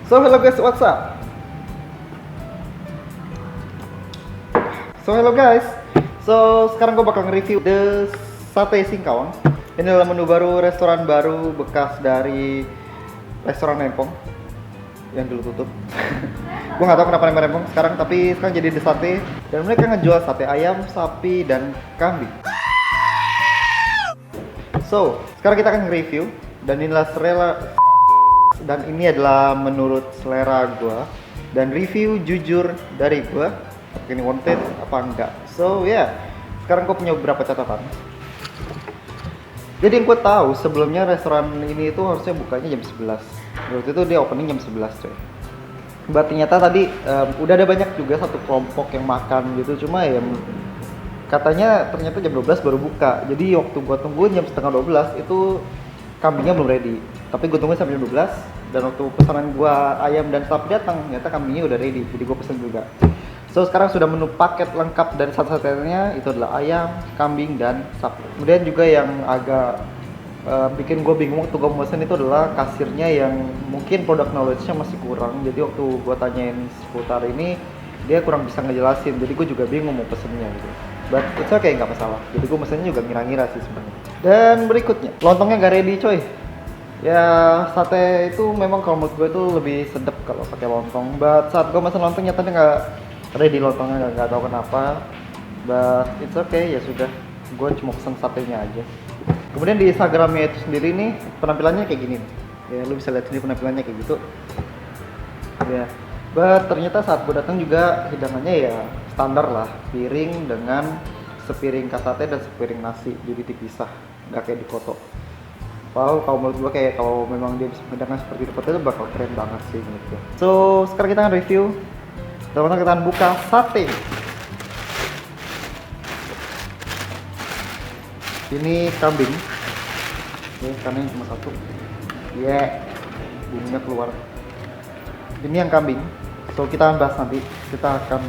So hello guys, what's up? Hello guys. Sekarang gue bakal nge-review The Sate Singkawang. Ini adalah menu baru, restoran baru bekas dari restoran Rempong yang dulu tutup. Gue nggak tahu kenapa namanya Rempong sekarang, tapi sekarang jadi The Sate. Dan mereka ngejual sate ayam, sapi, dan kambing. Sekarang kita akan nge-review. Dan ini adalah menurut selera gue. Dan review jujur dari gue. Ini wanted apa enggak. Sekarang gue punya beberapa catatan. Jadi yang gue tahu sebelumnya restoran ini itu harusnya bukanya jam 11. Waktu itu dia opening jam 11 coy. Ternyata tadi udah ada banyak juga satu kelompok yang makan gitu. Cuma ya katanya ternyata jam 12 baru buka. Jadi waktu gue tungguin jam setengah 12 itu kambingnya belum ready. Tapi gue tungguin sampai jam 12. Dan waktu pesanan gue ayam dan sapi datang, ternyata kambingnya udah ready. Jadi gue pesen juga. Sekarang sudah menu paket lengkap dari sate-satenya itu adalah ayam, kambing, dan sapi. Kemudian juga yang agak bikin gue bingung waktu gue pesen itu adalah kasirnya yang mungkin product knowledge-nya masih kurang. Jadi waktu gue tanyain seputar ini, dia kurang bisa ngejelasin. Jadi gue juga bingung mau pesennya gitu. But it's okay, nggak masalah. Jadi gue mesennya juga ngira-ngira sih sebenarnya. Dan berikutnya, lontongnya nggak ready coy. Ya sate itu memang kalau menurut gue itu lebih sedap kalau pakai lontong. But saat gue mesen lontongnya tadi nggak ready lontongnya, nggak tahu kenapa. But it's okay, ya sudah. Gue cuma pesen satenya aja. Kemudian di Instagramnya itu sendiri nih penampilannya kayak gini. Ya lu bisa lihat sendiri penampilannya kayak gitu. Ya. But ternyata saat gue datang juga hidangannya ya standar lah, piring dengan sepiring kasate dan sepiring nasi, jadi dipisah, nggak kayak di foto. Wow, kalau menurut gue kayak kalau memang dia bisa menghidangkan seperti di foto itu bakal keren banget sih menurut gue. Sekarang kita akan review. Pertama kita akan buka sate. Ini kambing. Oke, karena ini cuma satu. Bumbunya keluar. Ini yang kambing. Kita akan bahas nanti. Kita akan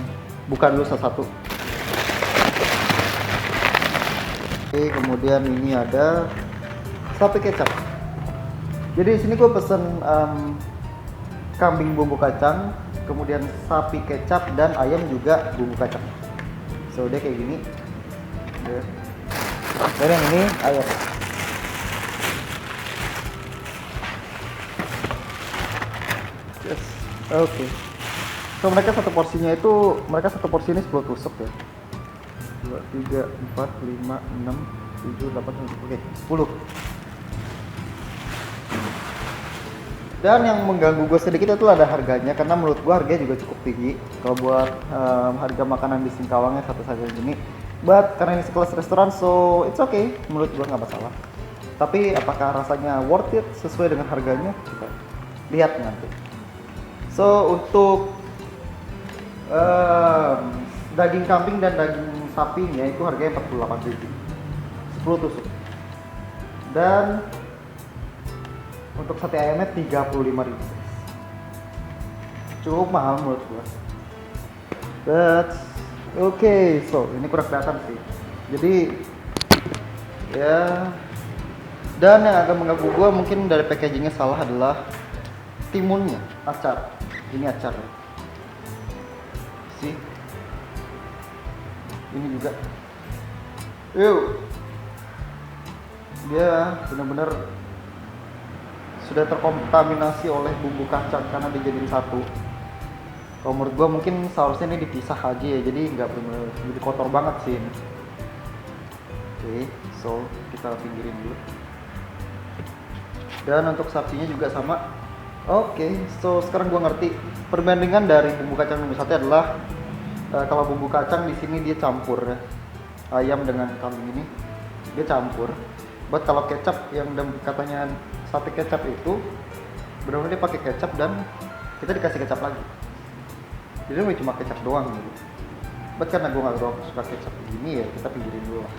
buka dulu satu-satu. Oke, kemudian ini ada sapi kecap. Jadi di sini gue pesen kambing bumbu kacang, kemudian sapi kecap, dan ayam juga bumbu kacang. Dia kayak gini. Dan yang ini ayam. Yes, oke. Mereka satu porsinya itu, ini 10 tusuk ya. 2, 3, 4, 5, 6, 7, 8, 9, oke, 10. Dan yang mengganggu gue sedikit itu ada harganya, karena menurut gue harganya juga cukup tinggi kalau buat harga makanan di Singkawangnya satu saja gini. But karena ini sekelas restoran, so it's okay, menurut gue nggak masalah. Tapi apakah rasanya worth it sesuai dengan harganya? Kita lihat nanti. Untuk daging kambing dan daging sapinya itu harganya 48.000, 10 tusuk. Dan untuk sate ayamnya 35.000. Cukup mahal menurut gua. But okay, ini kurang kelihatan sih. Jadi ya, dan yang agak mengganggu gua mungkin dari packagingnya salah adalah timunnya, acar. Ini acar ya. Ini juga. Dia benar-benar sudah terkontaminasi oleh bumbu kacang karena dijadiin satu. Kalau menurut gua mungkin seharusnya ini dipisah aja ya, jadi nggak benar jadi kotor banget sih ini. Oke, kita pinggirin dulu. Dan untuk sapinya juga sama. Oke, sekarang gua ngerti perbandingan dari bumbu kacang bumbu sate adalah kalau bumbu kacang di sini dia campur ya, ayam dengan kambing ini dia campur. Buat kalau kecap yang katanya sate kecap itu benar-benar dia pakai kecap dan kita dikasih kecap lagi. Jadi cuma kecap doang gitu. Buat karena gue nggak terlalu suka kecap begini ya, kita pinggirin dulu lah.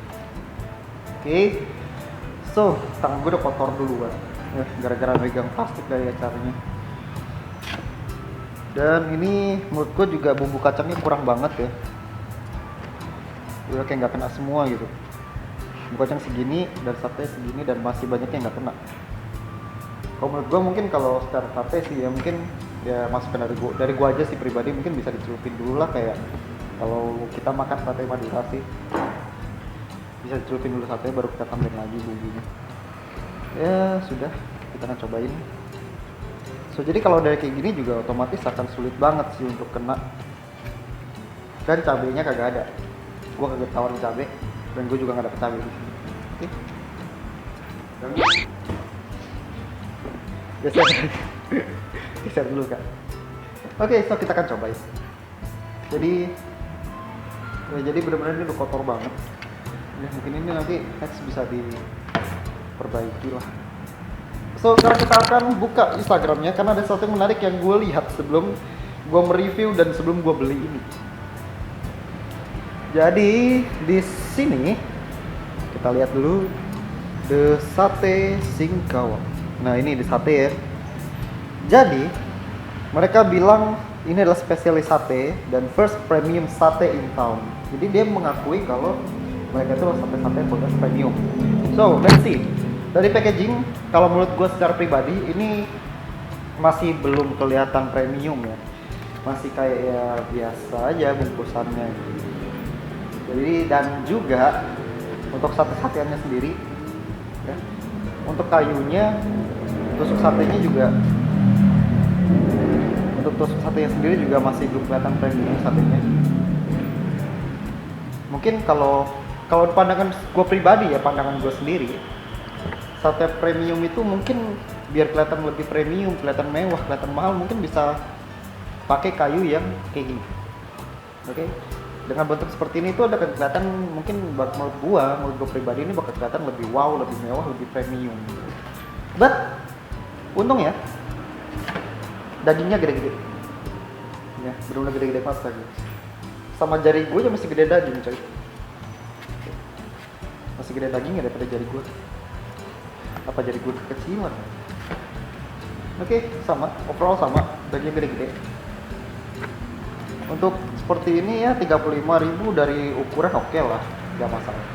Oke, tangan gue udah kotor duluan. Gara-gara megang plastik dari acaranya. Dan ini menurut gue juga bumbu kacangnya kurang banget ya. Udah kayak nggak kena semua gitu. Bumbu kacang segini dan sate segini dan masih banyak yang nggak kena. Kalau menurut gue mungkin kalau secara sate sih ya mungkin Ya masukan dari gua aja sih pribadi, mungkin bisa dicelupin dulu lah, kayak kalau kita makan sate Madura sih bisa dicelupin dulu sate baru kita tambahin lagi bumbunya. Ya sudah, kita akan cobain. So jadi kalau dari kayak gini juga otomatis akan sulit banget sih untuk kena, dan cabenya kagak ada. Gua kagak tawarin cabe, dan gua juga nggak dapet cabe di sini. Oke. Geser. Geser dulu kak. Oke, so kita akan cobain. Jadi benar-benar ini udah kotor banget. Ya, mungkin ini nanti next bisa diperbaiki lah. So sekarang kita akan buka Instagramnya karena ada sesuatu yang menarik yang gue lihat sebelum gue mereview dan sebelum gue beli ini. Jadi di sini kita lihat dulu The Sate Singkawang. Nah ini The Sate ya. Jadi mereka bilang ini adalah spesialis sate dan first premium sate in town. Jadi dia mengakui kalau mereka itu sate-sate yang premium. So let's see. Dari packaging, kalau menurut gue secara pribadi ini masih belum kelihatan premium ya. Masih kayak ya biasa aja bungkusannya. Jadi dan juga untuk sate-sateannya sendiri, ya, untuk kayunya, tusuk satenya juga, untuk tusuk satenya sendiri juga masih belum kelihatan premium satenya. Mungkin kalau pandangan gue pribadi ya, pandangan gue sendiri, sate premium itu mungkin biar kelihatan lebih premium, kelihatan mewah, kelihatan mahal, mungkin bisa pakai kayu yang kayak gini. Oke. Dengan bentuk seperti ini tuh ada kelihatan, mungkin menurut gua pribadi ini bakal kelihatan lebih wow, lebih mewah, lebih premium. But untung ya dagingnya gede-gede. Ya, benar-benar gede-gede banget lagi. Sama jari gue aja masih gede daging, coy. Masih gede dagingnya daripada jari gue. Apa jari gue kekecilan? Oke, sama, overall sama, dagingnya gede-gede. Untuk seperti ini ya 35.000 dari ukuran oke lah, nggak masalah.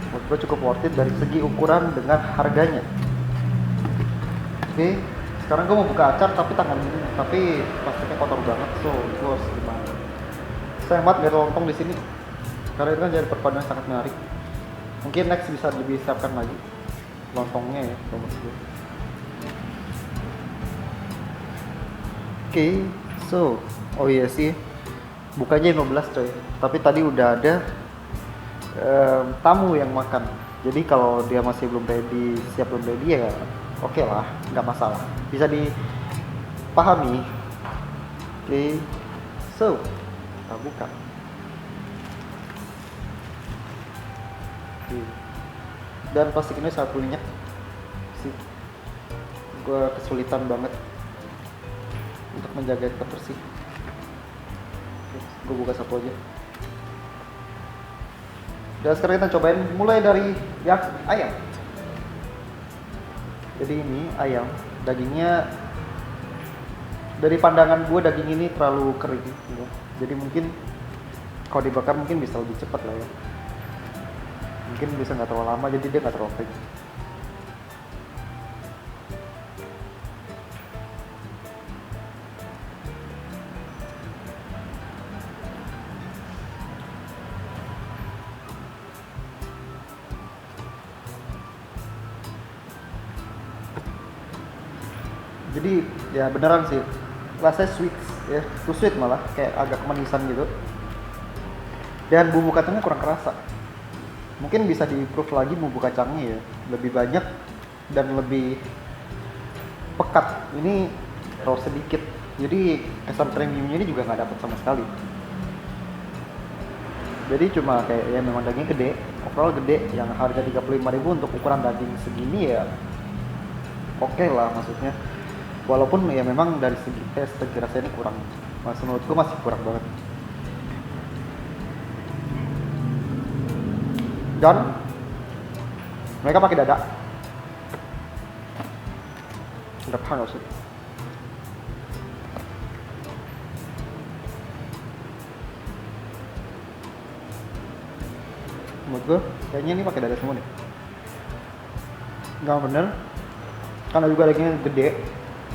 Menurut gue cukup worth it dari segi ukuran dengan harganya. Oke, sekarang gue mau buka acar tapi plastiknya kotor banget, so gue harus gimana? Sayang banget nggak ada lontong di sini, karena itu kan jadi perpaduan sangat menarik. Mungkin next bisa lebih siapkan lagi lontongnya ya, bagus gue. Oke, so oh iya sih, bukanya 15 coy. Tapi tadi udah ada tamu yang makan. Jadi kalau dia masih belum ready, siap belum ready ya oke lah, nggak masalah. Bisa dipahami. Oke, so kita buka. Oke. Dan plastik ini sangat minyak sih. Gue kesulitan banget untuk menjaga tetap bersih. Gue buka satu aja. Dan sekarang kita cobain mulai dari yang ayam. Jadi ini ayam, dagingnya dari pandangan gue daging ini terlalu kering gitu. Jadi mungkin kalau dibakar mungkin bisa lebih cepat lah ya. Mungkin bisa nggak terlalu lama, jadi dia nggak terlalu kering. Jadi ya beneran sih, rasanya sweet ya, too sweet malah, kayak agak kemanisan gitu. Dan bumbu kacangnya kurang kerasa. Mungkin bisa di-improve lagi bumbu kacangnya ya, lebih banyak dan lebih pekat. Ini terlalu sedikit, jadi kesan premiumnya ini juga nggak dapat sama sekali. Jadi cuma kayak ya memang dagingnya gede, overall gede, yang harga 35.000 untuk ukuran daging segini ya oke lah maksudnya. Walaupun ya memang dari segi tes rasanya ini kurang, menurutku masih kurang banget. Dan mereka pakai dada. Udah panas sih. Menurut gue kayaknya ini pakai dada semua deh. Nggak bener, karena juga dagingnya gede.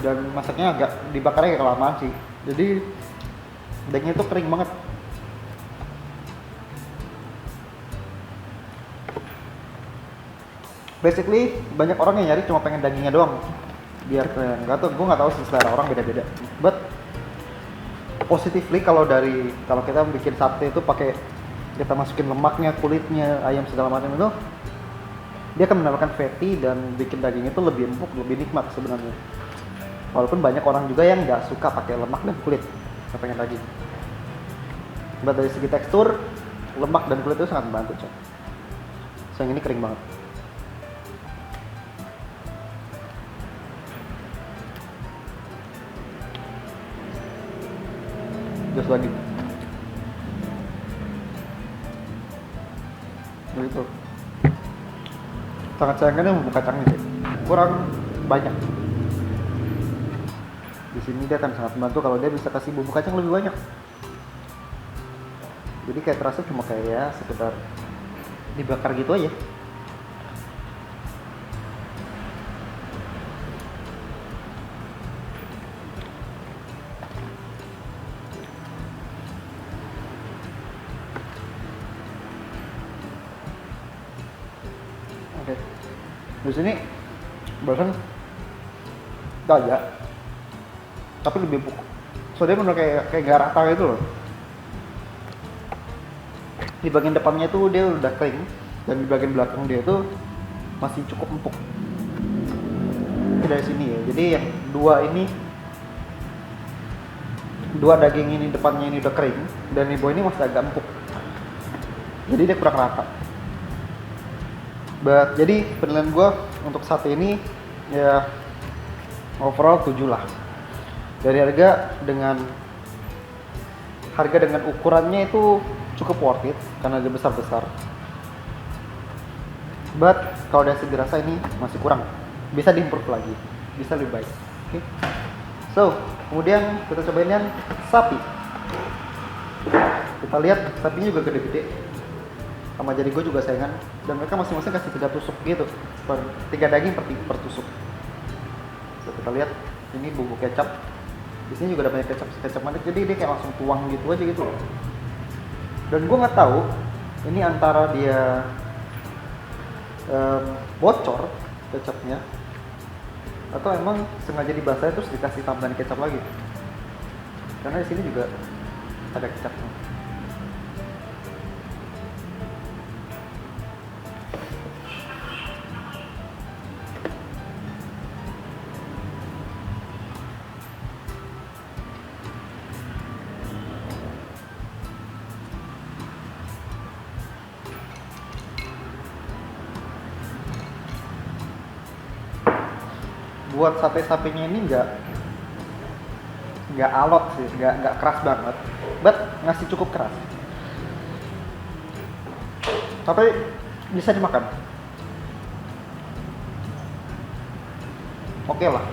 dan masaknya agak dibakarnya agak kelamaan sih, jadi dagingnya tuh kering banget. Basically banyak orang yang nyari cuma pengen dagingnya doang biar keren. Nggak tahu, gue nggak tahu sih, selera orang beda-beda. But positively kalau kita bikin sate itu pakai, kita masukin lemaknya, kulitnya, ayam segala macam itu, dia akan mendapatkan fatty dan bikin daging itu lebih empuk, lebih nikmat sebenarnya. Walaupun banyak orang juga yang nggak suka pakai lemak dan kulit, nggak pengen daging. But dari segi tekstur, lemak dan kulit itu sangat membantu, coy. So, yang ini kering banget. Just lagi. Begitu. Sangat sayangnya bumbu kacangnya sih kurang banyak. Di sini dia akan sangat membantu kalau dia bisa kasih bumbu kacang lebih banyak. Jadi kayak terasa cuma kayak sekedar dibakar gitu aja. Oke. Di sini barusan daya, tapi lebih empuk. So dia bener kayak nggak rata gitu loh. Di bagian depannya tuh dia udah kering, dan di bagian belakang dia tuh masih cukup empuk. Ini dari sini ya. Jadi yang dua daging ini depannya ini udah kering, dan di bawah ini masih agak empuk. Jadi dia kurang rata. Jadi penilaian gue untuk sate ini ya overall 7 lah. Dari harga dengan ukurannya itu cukup worth it karena dia besar-besar. But kalau dari segi rasa ini masih kurang, bisa diimprove lagi, bisa lebih baik. Oke. So kemudian kita cobain yang sapi. Kita lihat sapinya juga gede-gede, sama jadi gue juga sayangan, dan mereka masing-masing kasih 3 tusuk gitu, 3 daging per tusuk. So, kita lihat ini bumbu kecap, di sini juga ada banyak kecap manis, jadi dia kayak langsung tuang gitu aja gitu. Dan gue nggak tahu ini antara dia bocor kecapnya atau emang sengaja dibasahin terus dikasih tambahan kecap lagi, karena di sini juga ada kecapnya. Buat sate sapinya ini nggak alot sih, nggak keras banget, but ngasih cukup keras, tapi bisa dimakan. Oke lah,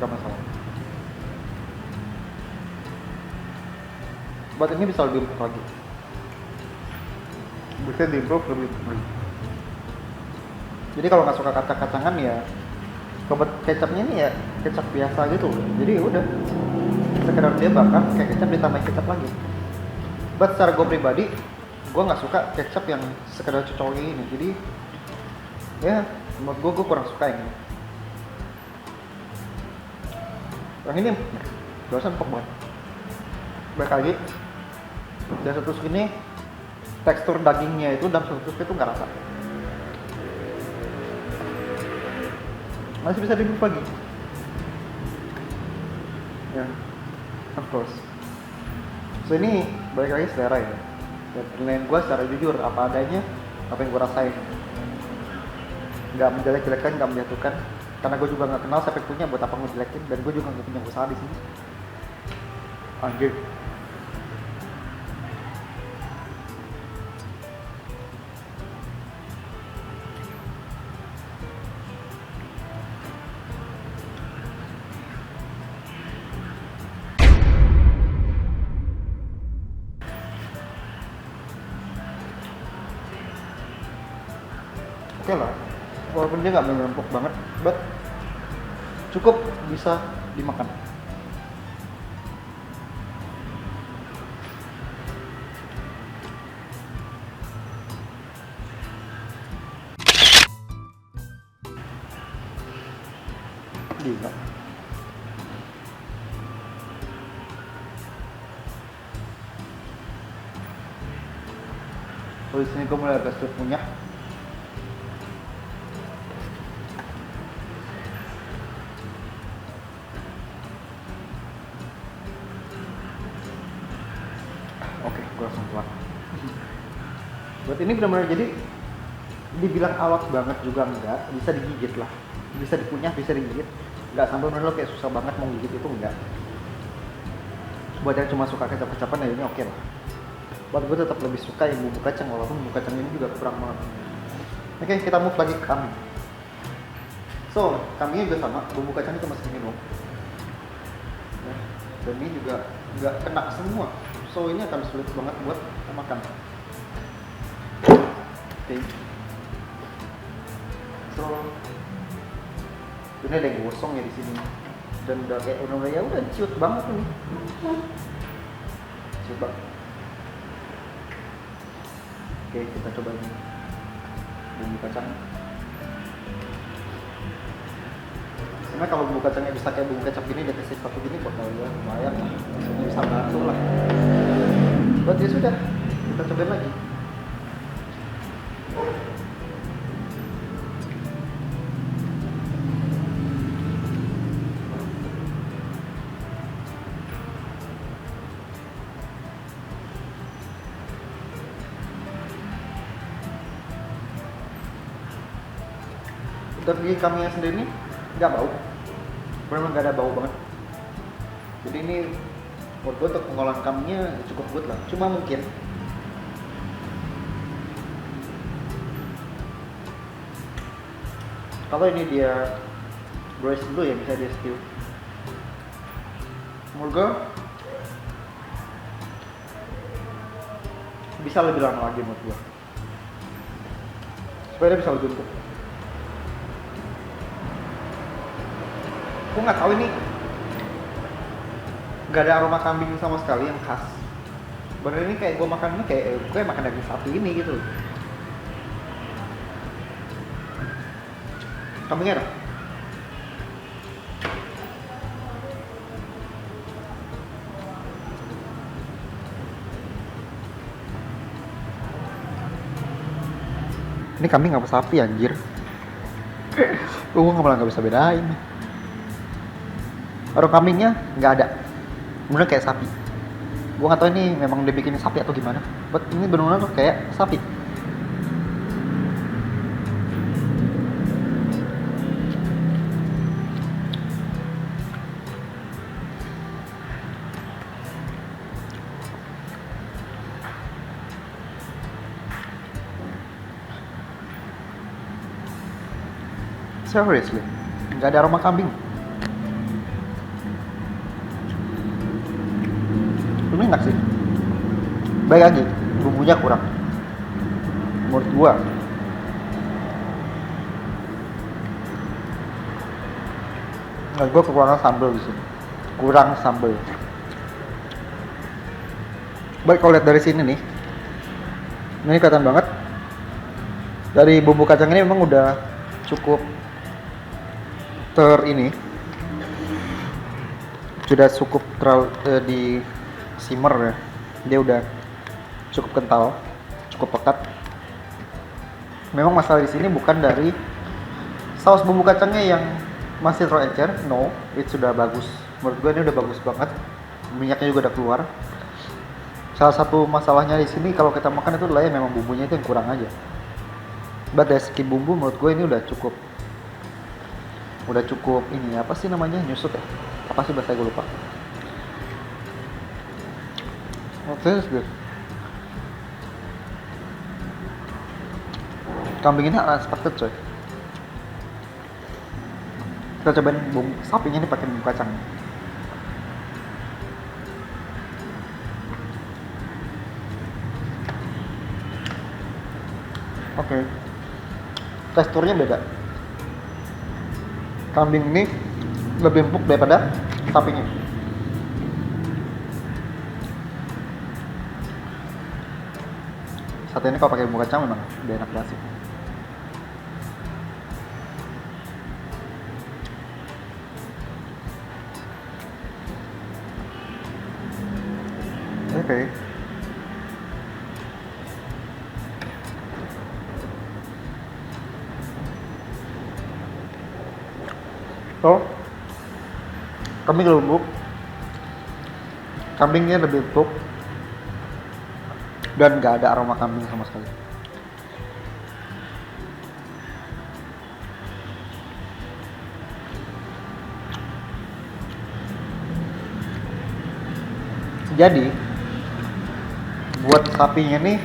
nggak masalah. Buat ini bisa lebih empuk lagi, bisa diimprove lebih. Jadi kalau nggak suka kacang-kacangan ya, kecapnya ini ya kecap biasa gitu loh. Jadi udah sekedar dia bakar kayak kecap ditambah kecap lagi. But secara gue pribadi, gue nggak suka kecap yang sekedar cocok ini. Jadi ya menurut gue kurang suka ini. Yang ini barusan empuk banget. Baik lagi, dan satu tusuk ini tekstur dagingnya itu dalam satu tusuk itu nggak rasa. Masih bisa diimprove lagi. Ya, of course. So ini balik lagi selera ya. Dan penilaian gue secara jujur apa adanya, apa yang gue rasain. Nggak menjelek-jelekan, nggak menjatuhkan. Karena gue juga nggak kenal siapa yang punya, buat apa ngejelekin, dan gue juga nggak punya usaha di sini. Anjir. Oke lah, walaupun dia nggak bener empuk banget, but cukup bisa dimakan. Gila. Oh, di sini gue mulai agak sulit punya. Oke, gue langsung keluar. Buat ini benar-benar jadi dibilang awet banget juga enggak, bisa digigit lah, bisa dikunyah, bisa digigit, nggak sampai benar lo kayak susah banget mau gigit itu enggak. Buat yang cuma suka kecap-kecapan ya ini oke lah. Buat gue tetap lebih suka yang bumbu kacang, walaupun bumbu kacang ini juga kurang banget. Oke, kita move lagi ke kambing. So, kambingnya juga sama, bumbu kacang itu masih minum. Ya, dan ini juga nggak kena semua. So, ini akan sulit banget buat makan. Oke. So, ini ada yang gosong ya di sini. Dan udah kayak udah ya udah ciut banget nih. Ciut banget. Oke, kita coba ini bumbu kacang. Karena kalau bumbu kacangnya bisa kayak bumbu kacang gini, dia kasih satu gini bakal ya lumayan lah, maksudnya bisa bantu lah. Buat ya sudah, kita cobain lagi. Untuk gigi kambingnya sendiri ini nggak bau, benar-benar nggak ada bau banget. Jadi ini menurut gue untuk pengolahan kambingnya cukup good lah. Cuma mungkin kalau ini dia braised dulu ya, bisa dia stew. Menurut gue bisa lebih lama lagi menurut gue, supaya dia bisa lebih empuk. Gue nggak tahu ini nggak ada aroma kambing sama sekali yang khas. Bener ini kayak gue makan ini kayak gue makan daging sapi ini gitu. Kambingnya ada. Ini kambing apa sapi anjir? Gue nggak bisa bedain. Aroma kambingnya nggak ada, bener kayak sapi. Gua nggak tahu ini memang dibikin sapi atau gimana. But ini benar-benar kayak sapi. Seriously, nggak ada aroma kambing. Ini enak sih. Baik lagi, bumbunya kurang. Menurut gua. Nah, gua kekurangan sambal di sini. Kurang sambal. Baik, kalau lihat dari sini nih, ini kelihatan banget. Dari bumbu kacang ini memang udah cukup sudah cukup di simmer ya, dia udah cukup kental, cukup pekat. Memang masalah di sini bukan dari saus bumbu kacangnya yang masih raw encer, no, itu sudah bagus. Menurut gue ini udah bagus banget, minyaknya juga udah keluar. Salah satu masalahnya di sini kalau kita makan itu adalah ya memang bumbunya itu yang kurang aja. But dari segi bumbu menurut gue ini udah cukup ini apa sih namanya, nyusut ya? Apa sih bahasa gue lupa. This is good. Kambing ini unexpected coy. Kita cobain bumbu sapinya ini pakai bumbu kacang. Oke. Teksturnya beda. Kambing ini lebih empuk daripada sapinya. Sate ini kalau pakai bumbu kacang memang udah enak banget sih. Oke. So, kambing lebih empuk. Kambingnya lebih empuk dan nggak ada aroma kambing sama sekali. Jadi buat sapinya nih,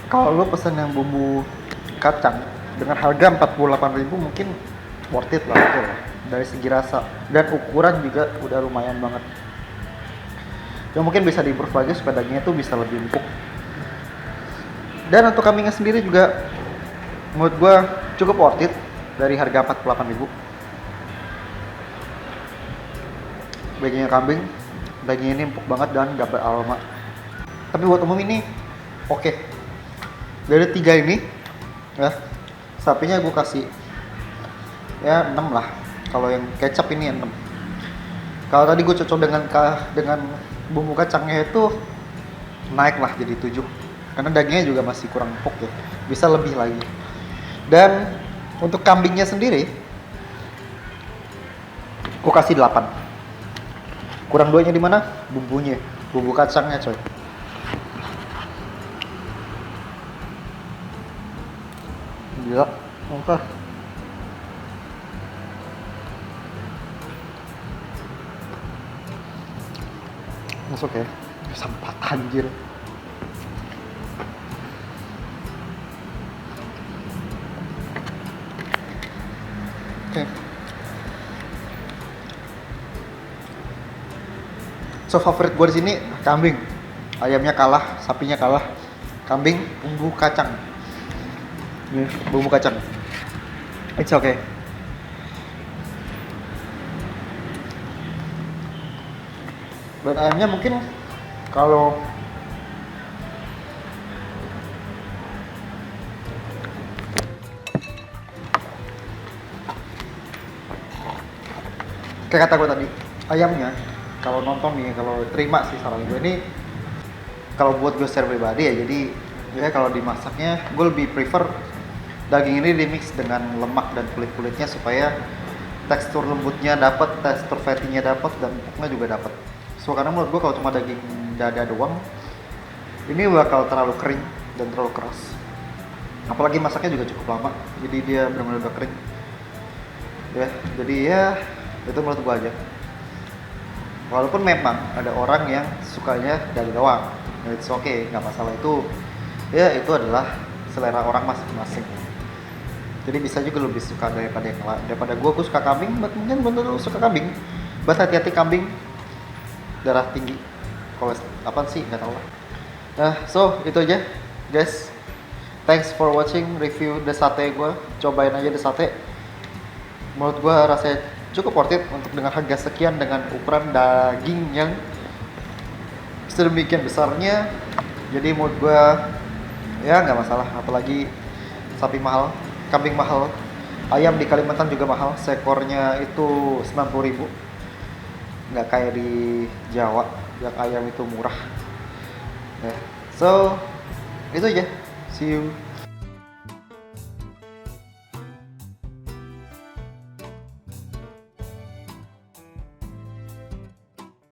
kalau lo pesen yang bumbu kacang dengan harga 48.000 mungkin worth it lah, oke lah. Dari segi rasa dan ukuran juga udah lumayan banget. Ya mungkin bisa diimprove lagi supaya dagingnya tuh bisa lebih empuk. Dan untuk kambingnya sendiri juga menurut gua cukup worth it dari harga 48.000. Dagingnya kambing, dagingnya ini empuk banget dan gak beraroma. Tapi buat umum ini oke. Dari 3 ini ya, sapinya gue kasih ya 6 lah. Kalau yang kecap ini 6. Kalau tadi gue cocok dengan bumbu kacangnya itu naik lah jadi 7. Karena dagingnya juga masih kurang empuk ya. Bisa lebih lagi. Dan untuk kambingnya sendiri gue kasih 8. Kurang 2-nya di mana? Bumbunya. Bumbu kacangnya, coy. Gila. Oke. Masuk ya. Sempat anjir. Oke. So favorit gue di sini kambing. Ayamnya kalah, sapinya kalah. Kambing bumbu kacang. Ini bumbu kacang. It's okay. Dan ayamnya mungkin kalau kayak kata gue tadi, ayamnya kalau nonton nih, kalau terima sih saran gue ini, kalau buat gue secara pribadi ya, jadi ya kalau dimasaknya gue lebih prefer daging ini dimix dengan lemak dan kulit-kulitnya supaya tekstur lembutnya dapat, tekstur fatty-nya dapat, dan empuknya juga dapat. So karena menurut gue kalau cuma daging dada doang, ini bakal terlalu kering dan terlalu keras. Apalagi masaknya juga cukup lama, jadi dia benar-benar udah kering. Ya, jadi ya itu menurut gue aja. Walaupun memang ada orang yang sukanya dada doang, it's okay, nggak masalah itu. Ya itu adalah selera orang masing-masing. Jadi bisa juga lebih suka daripada gue suka kambing, mungkin bener lu suka kambing. But hati-hati kambing darah tinggi. Kalau apa sih nggak tahu lah. Nah, so itu aja guys. Thanks for watching review the sate gue. Cobain aja the sate. Menurut gue rasanya cukup worth it untuk dengan harga sekian dengan ukuran daging yang sedemikian besarnya. Jadi menurut gue ya nggak masalah. Apalagi sapi mahal, kambing mahal, ayam di Kalimantan juga mahal. Sekornya itu 90.000. Nggak kayak di Jawa yang ayam itu murah. Ya. So itu aja. See you.